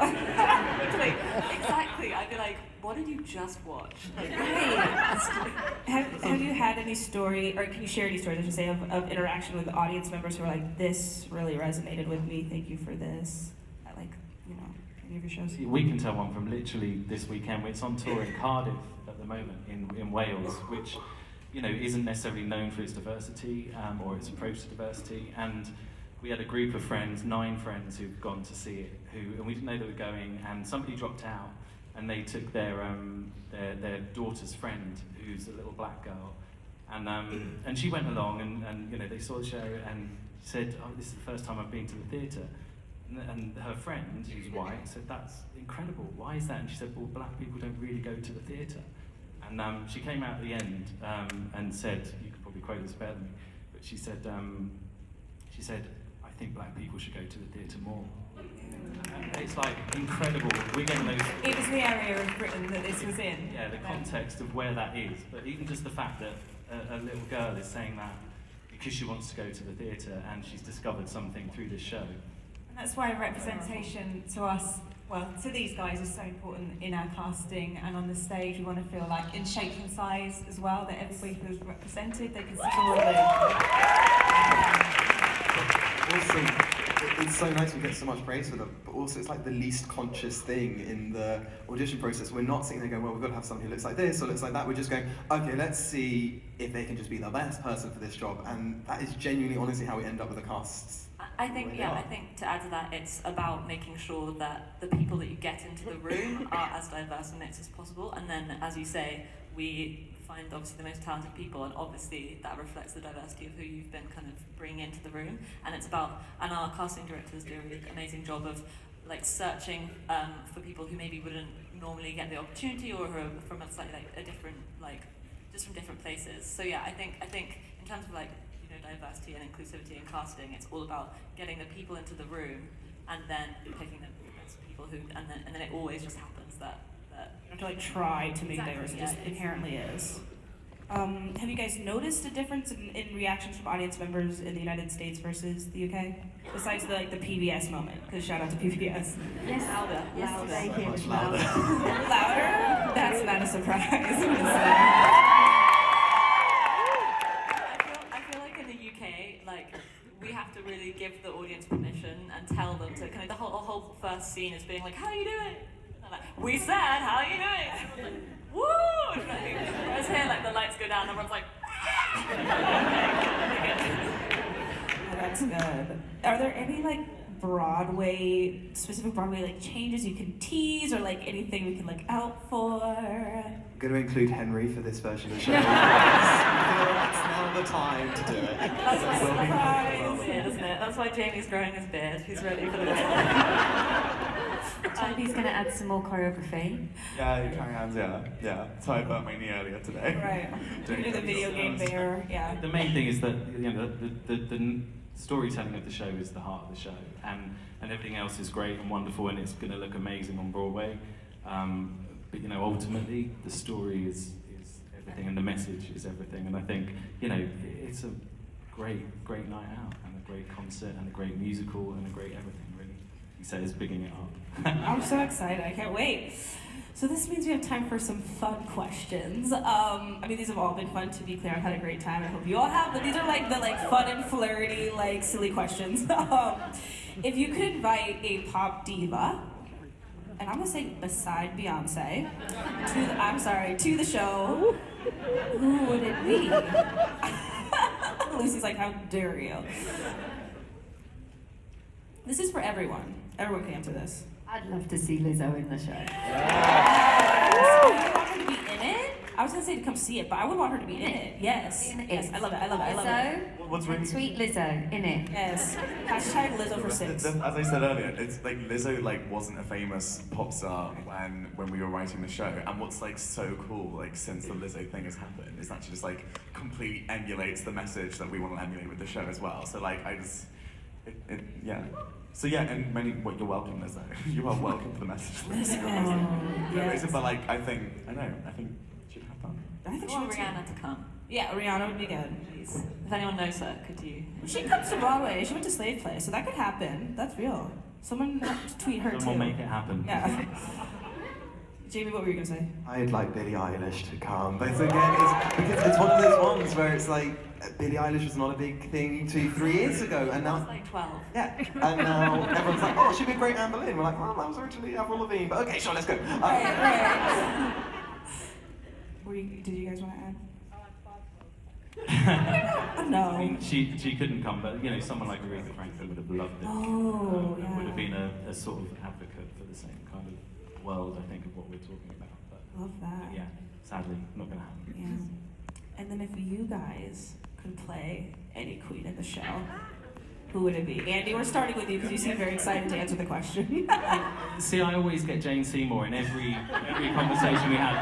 Like, exactly. I'd be like, what did you just watch? Like, Have you had any story, or can you share any stories, I should say, of interaction with audience members who are like, this really resonated with me, thank you for this, at like, you know, any of your shows? We can tell one from literally this weekend. It's on tour in Cardiff at the moment, in Wales, which, you know, isn't necessarily known for its diversity or its approach to diversity. And we had a group of friends, 9 friends, who'd gone to see it, and we didn't know they were going, and somebody dropped out, and they took their daughter's friend, who's a little black girl, and she went along, and you know, they saw the show, and said, oh, this is the first time I've been to the theatre. And her friend, who's white, said, that's incredible, why is that? And she said, well, black people don't really go to the theatre. And she came out at the end and said, you could probably quote this better than me, but she said, I think black people should go to the theatre more. It's like incredible. We're getting those. It was the area of Britain that this was in. Yeah, the context of where that is, but even just the fact that a little girl is saying that because she wants to go to the theatre and she's discovered something through this show. And that's why representation to us, well, to these guys, is so important in our casting and on the stage. We want to feel like in shape and size as well, that everybody feels represented. They can Also, it's so nice we get so much praise for them, but also it's like the least conscious thing in the audition process. We're not sitting there going, well, we've got to have someone who looks like this or looks like that. We're just going, okay, let's see if they can just be the best person for this job. And that is genuinely, honestly, how we end up with the casts. I think to add to that, it's about making sure that the people that you get into the room are as diverse a mix as possible. And then, as you say, we find obviously the most talented people, and obviously that reflects the diversity of who you've been kind of bringing into the room. And it's about, and our casting directors do a really amazing job of like searching for people who maybe wouldn't normally get the opportunity, or who are from a slightly like a different, like just from different places. So yeah, I think in terms of like, you know, diversity and inclusivity in casting, it's all about getting the people into the room and then picking the best people who, and then it always just happens that You have to like try to make Exactly, diverse, it yeah, just it's- inherently is. Have you guys noticed a difference in reactions from audience members in the United States versus the UK? Besides the PBS moment, because shout out to PBS. Yes, Louder. yesterday So here much was louder. Louder? That's not a surprise. I feel like in the UK, like, we have to really give the audience permission and tell them to kind of the whole first scene is being like, how are you doing? And like, we said, how are you doing? And everyone's like, woo! Whereas here, like, the lights go down, everyone's like, That's good. Are there any like specific Broadway like changes you can tease, or like anything we can look out for? I'm going to include Henry for this version of the show. I feel it's now the time to do it. that's my So we'll be surprise, well. isn't it? That's why Jamie's growing his beard. He's ready for the next Toby's going to add some more choreography. Yeah, Carrie-Ann's, yeah. So I burnt my knee earlier today. Right. We do the video game bear. Yeah. The main thing is that the storytelling of the show is the heart of the show, and everything else is great and wonderful, and it's going to look amazing on Broadway. But ultimately, the story is everything, and the message is everything. And I think it's a great night out, and a great concert, and a great musical, and a great everything. Really, he says, bigging it up. I'm so excited. I can't wait. So this means we have time for some fun questions. These have all been fun, to be clear. I've had a great time. I hope you all have. But these are like the fun and flirty, silly questions. If you could invite a pop diva, and I'm gonna say beside Beyonce, to the show, who would it be? Lucy's like, how dare you? This is for everyone. Everyone can answer this. I'd love to see Lizzo in the show. I want her to be in it. I was gonna say to come see it, but I would want her to be in it. Yes. Yes. I love it. Lizzo, What's really sweet Lizzo, in it. Yes. Hashtag Lizzo for 6. As I said earlier, it's like Lizzo wasn't a famous pop star when we were writing the show, and what's so cool since the Lizzo thing has happened is that she just completely emulates the message that we want to emulate with the show as well. So yeah. So yeah, and you're welcome, Lizzo. You are welcome to the message. Yes. But I think she'd have fun. I think I she want would Rihanna to come, Yeah, Rihanna would be good. please. If anyone knows her, could you? She comes to Broadway. She went to Slave Play, so that could happen. That's real. Someone tweet her Someone too. will make it happen. Yeah. Jamie, what were you gonna say? I'd like Billie Eilish to come, but again, it's one of those ones where it's Billie Eilish was not a big thing 2-3 years ago, and I now was 12. yeah, and now everyone's like, oh, she'd be a great Anne Boleyn. We're like, well, that was originally Avril Lavigne, but okay, sure, let's go. Right. Did you guys want to add? No. I mean, she couldn't come, but someone like Aretha Franklin would have loved it. Oh, It would have yeah. been a sort of advocate for the same kind of world, I think, of what we're talking about. But Love that. yeah, sadly, not going to happen. Yeah. And then if you guys could play any queen in the show, who would it be? Andy, we're starting with you because you seem very excited to answer the question. See, I always get Jane Seymour in every conversation we have.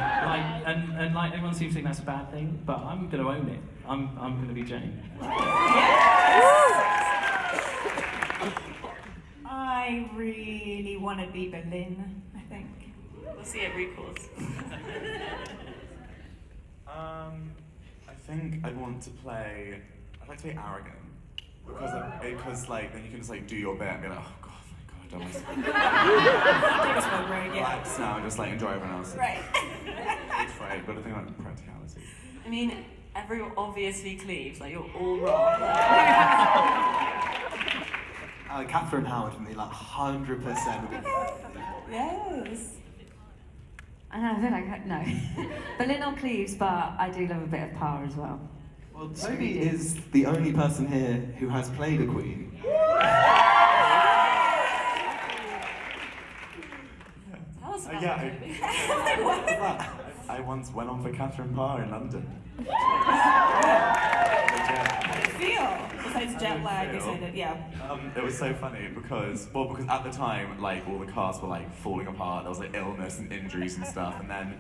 And everyone seems to think that's a bad thing, but I'm going to own it. I'm going to be Jane. I really want to be Berlin, I think. We'll see at recourse. I think I'd want to play. I'd like to be arrogant because then you can just do your bit and be like, oh god, thank god, done this. Take a smoke break, yeah. Relax now and just enjoy everyone else. Right. It's right, but I think practicality. I mean, everyone obviously cleaves, you're all wrong. Catherine Howard for me, 100%. Yes. I know, I feel no. Berlin or Cleves, but I do love a bit of power as well. Well, Toby is the only person here who has played a queen. Tell us about Yeah, it, Toby. I once went on for Catherine Parr in London. How did it feel? Besides jet lag, you said it, yeah. It was so funny because at the time, all the cast were falling apart. There was illness and injuries and stuff, and then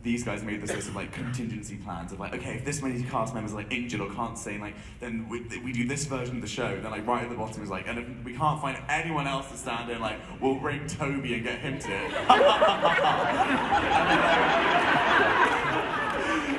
these guys made this list of contingency plans of okay, if this many cast members are injured or can't sing, then we do this version of the show. Then right at the bottom is and if we can't find anyone else to stand in, we'll bring Toby and get him to it.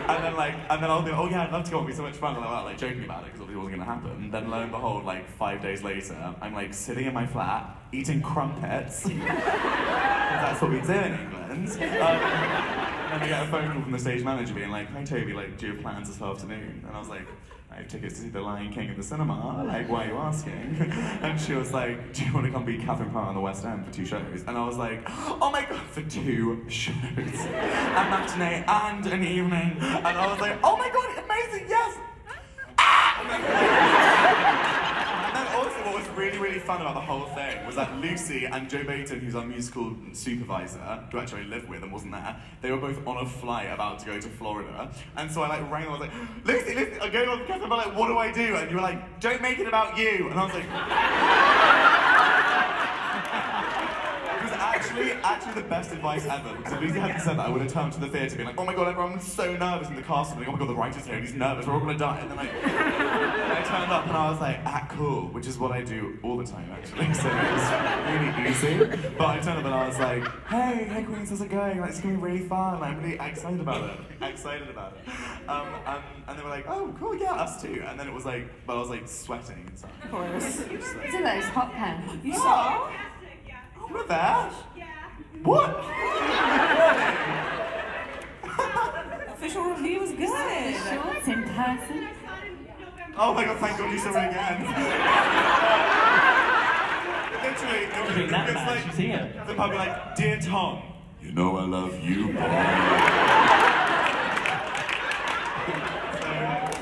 and then I'll be, oh yeah, I'd love to go, it'll be so much fun, and I'm like joking about it, because obviously it wasn't gonna happen. Then lo and behold, like 5 days later, I'm like sitting in my flat, eating crumpets, because that's what we do in England. And I get a phone call from the stage manager being like, hi Toby, like, do you have plans this afternoon? And I was like, I have tickets to see The Lion King in the cinema, like, why are you asking? And she was like, do you want to come be Catherine Parr on the West End for 2 shows? And I was like, oh my god, for 2 shows? A matinee and an evening. And I was like, oh my god, amazing, yes! And then also what was really, really fun about the whole thing was that Lucy and Joe Bayton, who's our musical supervisor, who actually I lived with and wasn't there, they were both on a flight about to go to Florida. And so I like rang them, I was like, Lucy, I'm going on the Catherine, but like, what do I do? And you were like, don't make it about you. And I was like, it was actually the best advice ever, because if Lucy hadn't said that, I would have turned to the theatre being like, oh my god, everyone's so nervous in the cast, like, oh my god, the writer's here and he's nervous, we're all gonna die. And then I turned up and I was like, cool, which is what I do all the time actually, so it was really easy. But I turned up and I was like, hey Queens, how's it going? Like, it's gonna be really fun, I'm really excited about it. And they were like, oh cool, yeah, us too. And then it was like, but I was like sweating and stuff. Of course. These are those hot pants. You saw? You were there? What? Official review was good. Shorts in person. Oh my god, thank god you saw it again. Literally, Doing that it's match, like, you see it. the pub be like, dear Tom, you know I love you, boy.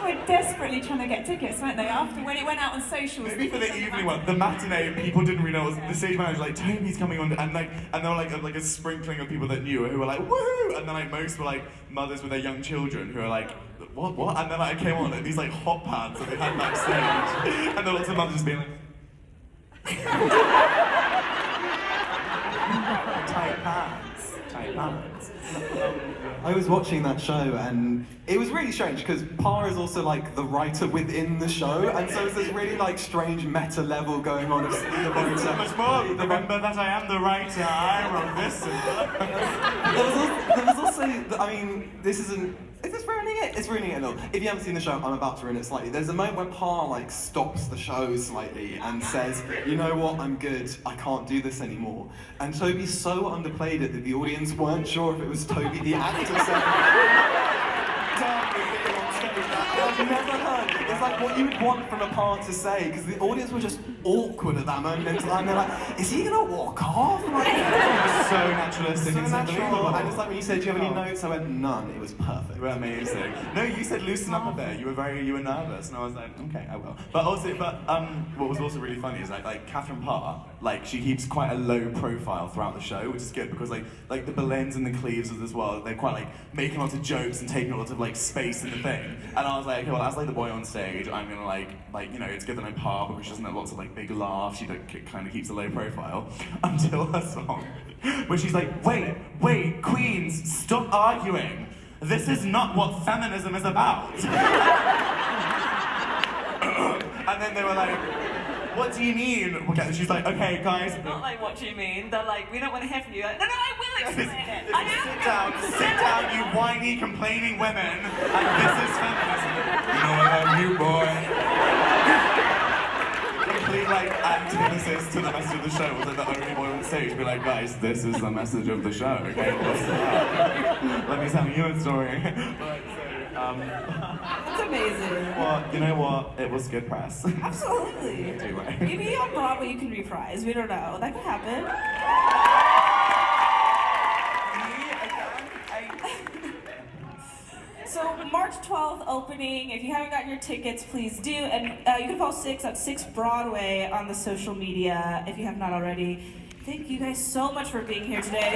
We're desperately trying to get tickets, weren't they? After when it went out on socials. Maybe for the evening one, the matinee, people didn't really know. The stage manager was like, Toby's coming on, and there were like a sprinkling of people that knew who were like, woohoo! And then like most were like mothers with their young children who are like, what? And then like I came on like these like hot pants that they had backstage, and there were lots of mothers just being like, tight pants. I was watching that show and it was really strange because Parr is also like the writer within the show, and so it's this really like strange meta level going on of the writer. So much more. Remember that I am the writer. I wrote this. There was also, I mean, this isn't. Is this ruining it? It's ruining it a little. If you haven't seen the show, I'm about to ruin it slightly. There's a moment when Parr like stops the show slightly and says, you know what, I'm good, I can't do this anymore. And Toby so underplayed it that the audience weren't sure if it was Toby the actor saying, I've never heard. It's like what you would want from a Parr to say, because the audience were just awkward at that moment in time. They're like, is he gonna walk off? Like, It was so naturalistic so and so natural. believable. And it's like when you said, do you have any notes? I went, none. It was perfect. You were amazing. No, you said loosen up a bit. You were nervous, and I was like, okay, I will. But what was also really funny is like Catherine Parr, like she keeps quite a low profile throughout the show, which is good because like the Boleyns and the Cleaves of this world, they're quite like making lots of jokes and taking lots of like space in the thing. And I was like, okay, well, as like the boy on stage, I'm gonna like you know, it's good that I'm Parr because she doesn't have lots of like big laughs. She like kind of keeps a low profile until her song, where she's like, wait, Queens, stop arguing. This is not what feminism is about. And then they were like, what do you mean? Okay, she's like, okay, guys. Not like, what do you mean? They're like, we don't want to hear from you. Like, no, I will explain it. Sit down, you whiny, complaining women, and this is feminism. You know I love you, boy. Complete like antithesis to the message of the show. Was like the only boy on stage be like, guys, this is the message of the show. Okay, let me tell you a story. That's amazing. Well, you know what? It was good press. Absolutely. Anyway. Maybe on Broadway you can reprise. We don't know. That could happen. So March 12th opening. If you haven't gotten your tickets, please do. And you can follow Six at 6 Broadway on the social media if you have not already. Thank you guys so much for being here today.